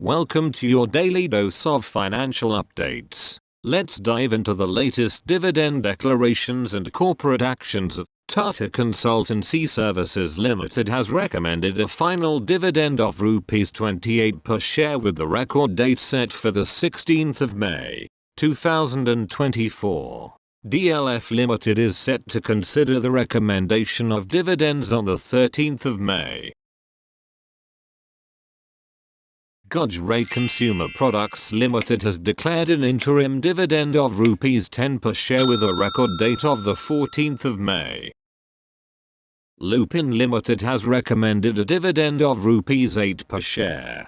Welcome to your daily dose of financial updates. Let's dive into the latest dividend declarations and corporate actions. Tata Consultancy Services Limited has recommended a final dividend of Rs 28 per share with the record date set for the 16th of May, 2024. DLF Limited is set to consider the recommendation of dividends on the 13th of May. Godrej Consumer Products Limited has declared an interim dividend of Rs 10 per share with a record date of the 14th of May. Lupin Limited has recommended a dividend of Rs 8 per share.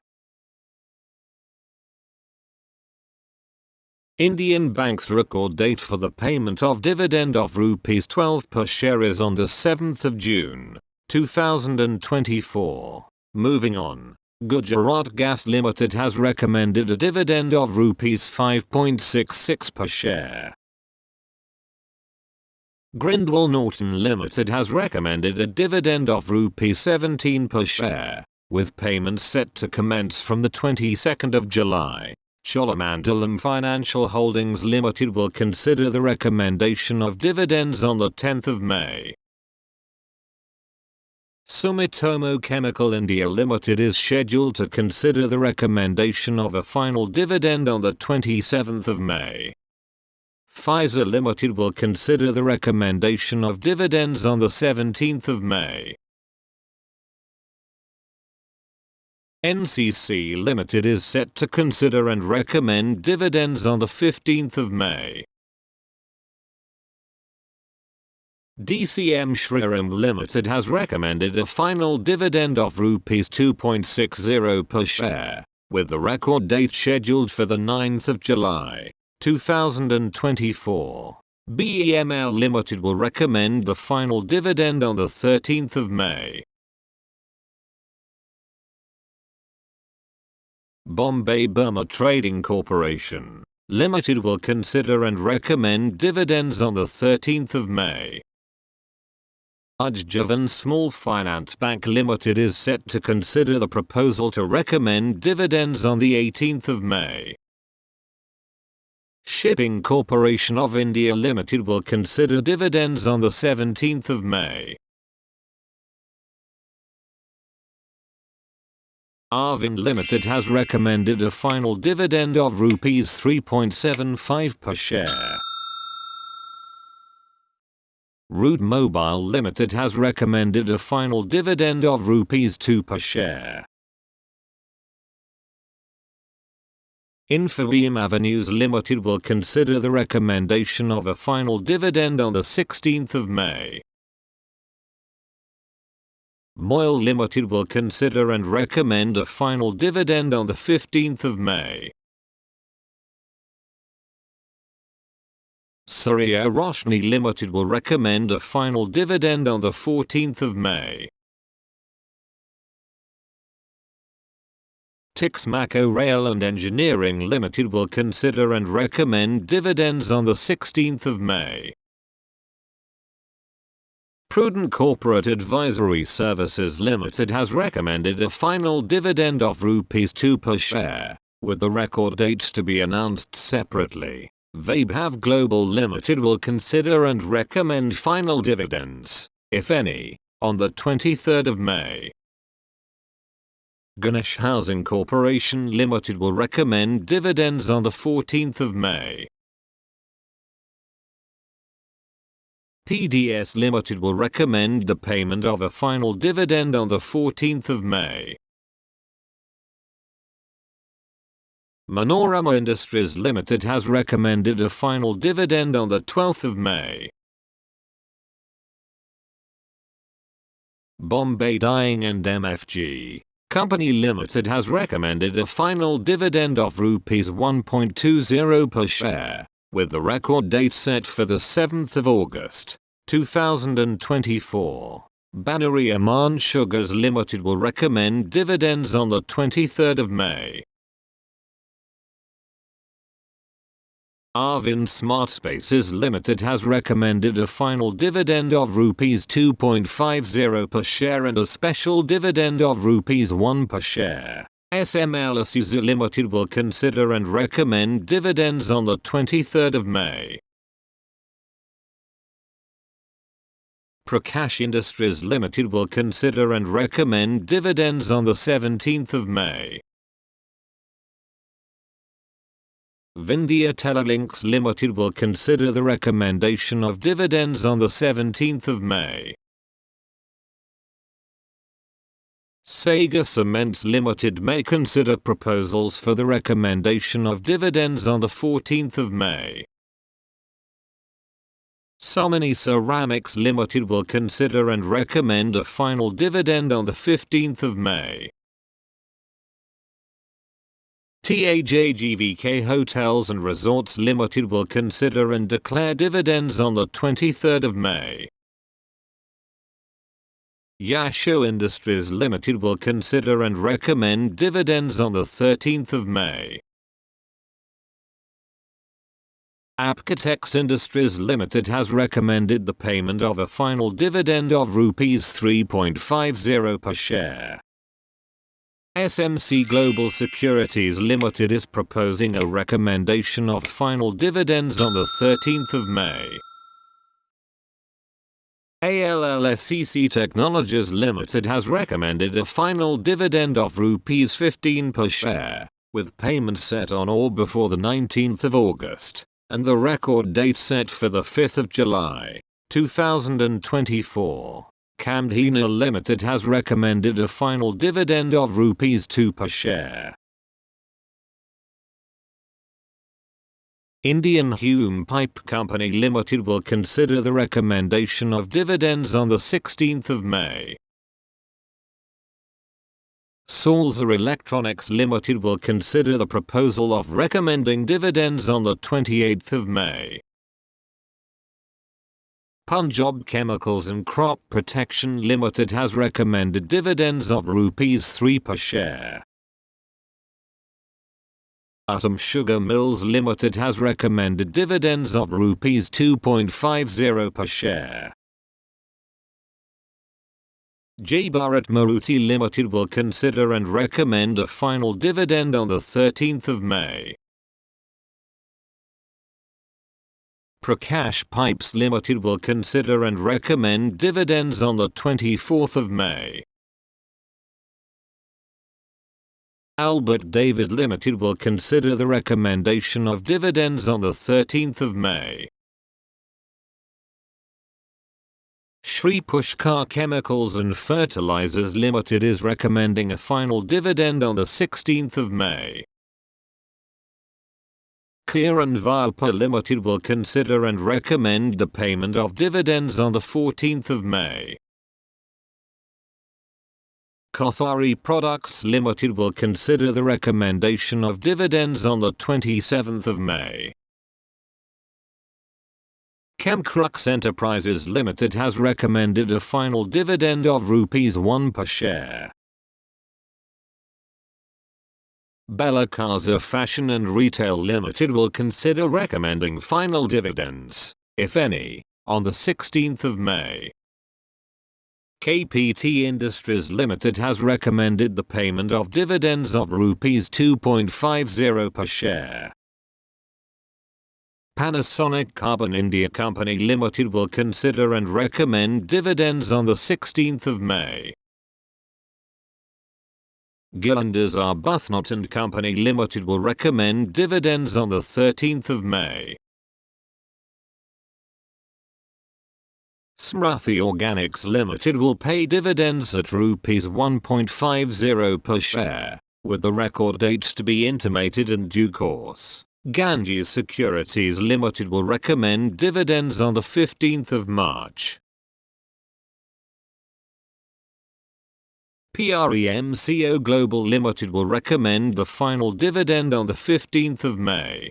Indian Bank's record date for the payment of dividend of Rs 12 per share is on the 7th of June, 2024. Moving on. Gujarat Gas Limited has recommended a dividend of Rs 5.66 per share. Grindwell Norton Limited has recommended a dividend of Rs 17 per share, with payments set to commence from the 22nd of July. Cholamandalam Financial Holdings Limited will consider the recommendation of dividends on the 10th of May. Sumitomo Chemical India Limited is scheduled to consider the recommendation of a final dividend on the 27th of May. Pfizer Limited will consider the recommendation of dividends on the 17th of May. NCC Limited is set to consider and recommend dividends on the 15th of May. DCM Shriram Limited has recommended a final dividend of Rs 2.60 per share, with the record date scheduled for the 9th of July, 2024. BEML Limited will recommend the final dividend on the 13th of May. Bombay Burma Trading Corporation Limited will consider and recommend dividends on the 13th of May. Ujjivan Small Finance Bank Limited is set to consider the proposal to recommend dividends on the 18th of May. Shipping Corporation of India Limited will consider dividends on the 17th of May. Arvind Limited has recommended a final dividend of Rs 3.75 per share. Route Mobile Limited has recommended a final dividend of Rs 2 per share. Infobeam Avenues Limited will consider the recommendation of a final dividend on the 16th of May. Moil Limited will consider and recommend a final dividend on the 15th of May. Surya Roshni Limited will recommend a final dividend on the 14th of May. Tixmaco Rail and Engineering Limited will consider and recommend dividends on the 16th of May. Prudent Corporate Advisory Services Limited has recommended a final dividend of Rs 2 per share, with the record dates to be announced separately. Vaibhav Global Limited will consider and recommend final dividends, if any, on the 23rd of May. Ganesh Housing Corporation Limited will recommend dividends on the 14th of May. PDS Limited will recommend the payment of a final dividend on the 14th of May. Manorama Industries Limited has recommended a final dividend on the 12th of May. Bombay Dyeing and MFG Company Limited has recommended a final dividend of Rs 1.20 per share, with the record date set for the 7th of August, 2024. Banuri Aman Sugars Limited will recommend dividends on the 23rd of May. Arvind Smart Spaces Limited has recommended a final dividend of Rs 2.50 per share and a special dividend of Rs 1 per share. SMLSUZ Limited will consider and recommend dividends on the 23rd of May. Prakash Industries Limited will consider and recommend dividends on the 17th of May. Vindhya Telelinks Limited will consider the recommendation of dividends on the 17th of May. Sagar Cements Limited may consider proposals for the recommendation of dividends on the 14th of May. Somani Ceramics Limited will consider and recommend a final dividend on the 15th of May. TAJGVK Hotels and Resorts Limited will consider and declare dividends on the 23rd of May. Yasho Industries Limited will consider and recommend dividends on the 13th of May. Apcotex Industries Limited has recommended the payment of a final dividend of Rs 3.50 per share. SMC Global Securities Limited is proposing a recommendation of final dividends on the 13th of May. ALLSCC Technologies Limited has recommended a final dividend of Rs 15 per share, with payment set on or before the 19th of August, and the record date set for the 5th of July, 2024. Camdhina Limited has recommended a final dividend of Rs 2 per share. Indian Hume Pipe Company Limited will consider the recommendation of dividends on the 16th of May. Salzer Electronics Limited will consider the proposal of recommending dividends on the 28th of May. Punjab Chemicals and Crop Protection Limited has recommended dividends of Rs 3 per share. Uttam Sugar Mills Limited has recommended dividends of Rs 2.50 per share. J. Bharat Maruti Limited will consider and recommend a final dividend on the 13th of May. Prakash Pipes Limited will consider and recommend dividends on the 24th of May. Albert David Limited will consider the recommendation of dividends on the 13th of May. Shri Pushkar Chemicals and Fertilizers Limited is recommending a final dividend on the 16th of May. Kiran Valpa Limited will consider and recommend the payment of dividends on the 14th of May. Kothari Products Limited will consider the recommendation of dividends on the 27th of May. Chemcrux Enterprises Limited has recommended a final dividend of Rs 1 per share. Bella Casa Fashion and Retail Limited will consider recommending final dividends, if any, on the 16th of May. KPT Industries Limited has recommended the payment of dividends of Rs 2.50 per share. Panasonic Carbon India Company Limited will consider and recommend dividends on the 16th of May. Gillanders Arbuthnot and Company Limited will recommend dividends on the 13th of May. Smriti Organics Limited will pay dividends at Rs 1.50 per share, with the record dates to be intimated in due course. Ganges Securities Limited will recommend dividends on the 15th of March. PREMCO Global Limited will recommend the final dividend on the 15th of May.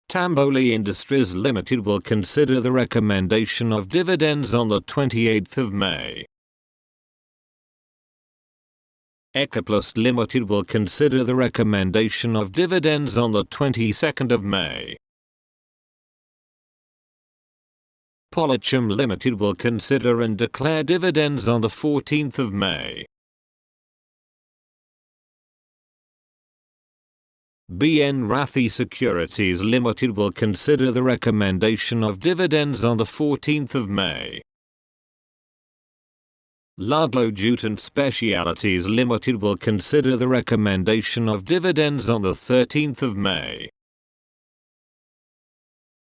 Tamboli Industries Limited will consider the recommendation of dividends on the 28th of May. Ecoplast Limited will consider the recommendation of dividends on the 22nd of May. Polycham Limited will consider and declare dividends on the 14th of May. BN Rathi Securities Limited will consider the recommendation of dividends on the 14th of May. Ludlow Jute Specialities Limited will consider the recommendation of dividends on the 13th of May.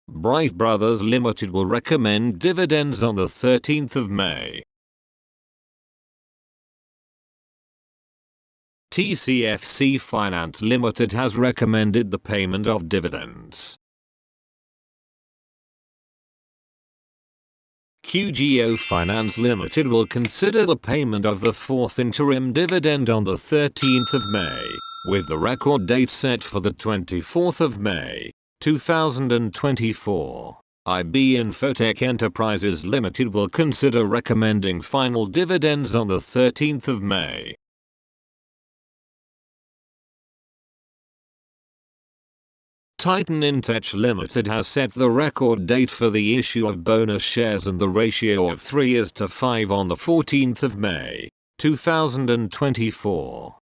Bright Brothers Limited will recommend dividends on the 13th of May. TCS Finance Limited has recommended the payment of dividends. QGO Finance Limited will consider the payment of the fourth interim dividend on the 13th of May, with the record date set for the 24th of May, 2024. IB Infotech Enterprises Limited will consider recommending final dividends on the 13th of May. Titan Intech Limited has set the record date for the issue of bonus shares and the ratio of 3:5 on the 14th of May, 2024.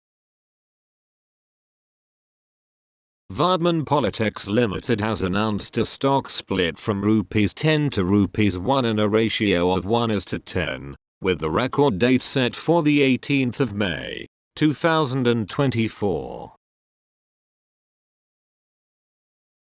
Vardhman Polytechs Limited has announced a stock split from ₹10 to ₹1 in a ratio of 1:10, with the record date set for the 18th of May, 2024.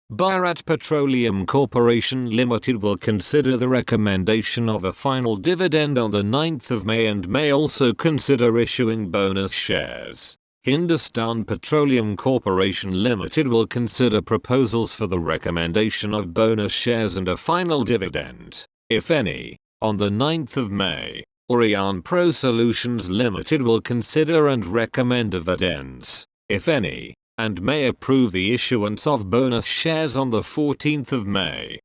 Bharat Petroleum Corporation Limited will consider the recommendation of a final dividend on the 9th of May and may also consider issuing bonus shares. Hindustan Petroleum Corporation Limited will consider proposals for the recommendation of bonus shares and a final dividend, if any, on the 9th of May. Orion Pro Solutions Limited will consider and recommend dividends, if any, and may approve the issuance of bonus shares on the 14th of May.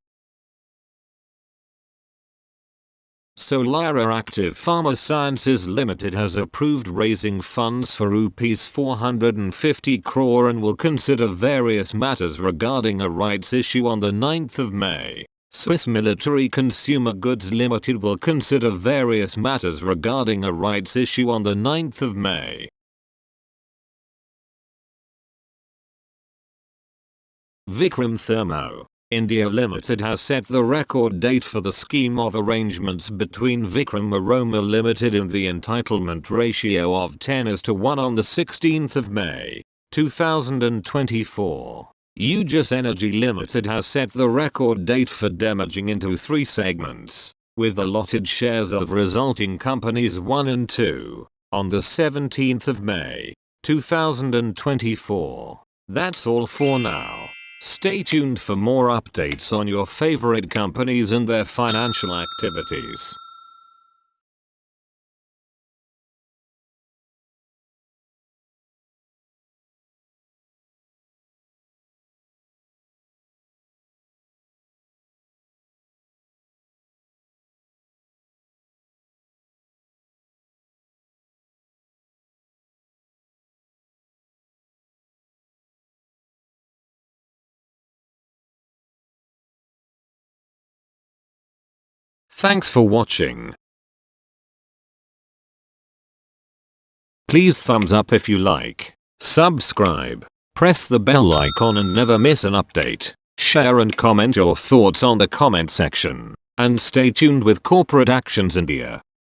Solara Active Pharma Sciences Limited has approved raising funds for ₹450 crore and will consider various matters regarding a rights issue on the 9th of May. Swiss Military Consumer Goods Limited will consider various matters regarding a rights issue on the 9th of May. Vikram Thermo India Limited has set the record date for the scheme of arrangements between Vikram Aroma Limited and the entitlement ratio of 10:1 on the 16th of May, 2024. Aegis Energy Limited has set the record date for demerging into 3 segments, with allotted shares of resulting companies 1 and 2, on the 17th of May, 2024. That's all for now. Stay tuned for more updates on your favorite companies and their financial activities. Thanks for watching. Please thumbs up if you like, subscribe, press the bell icon and never miss an update. Share and comment your thoughts on the comment section, and stay tuned with Corporate Actions India.